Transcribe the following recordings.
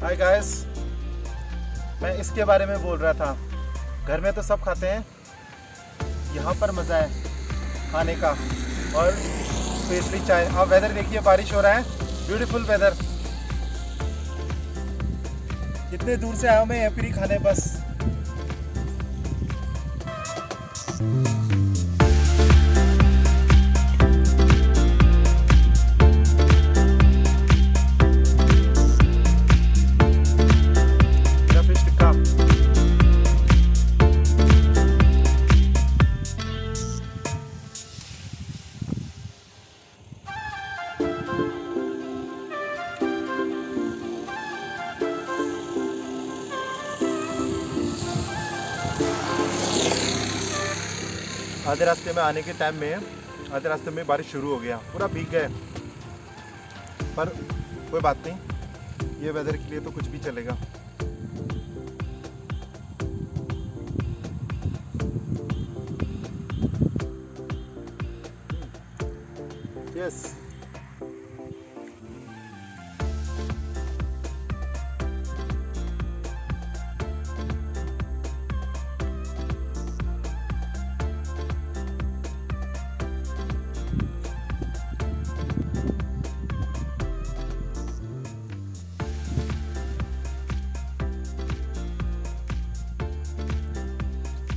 Hi guys, मैं इसके बारे में बोल रहा था। घर में तो सब खाते हैं, यहाँ पर मज़ा है खाने का और स्पेशली चाय। आप वेदर देखिए, बारिश हो रहा है, ब्यूटीफुल वेदर। इतने दूर से आया हूँ मैं यहाँ पर ही खाने बस। आधे रास्ते में आने के टाइम में आधे रास्ते में बारिश शुरू हो गया, पूरा भीग गए। पर कोई बात नहीं, ये वेदर के लिए तो कुछ भी चलेगा। यस,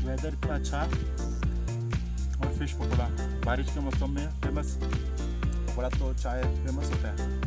वेदर इतना अच्छा और फिश पकौड़ा बारिश के मौसम में फेमस। पकौड़ा तो चाय फेमस होता है।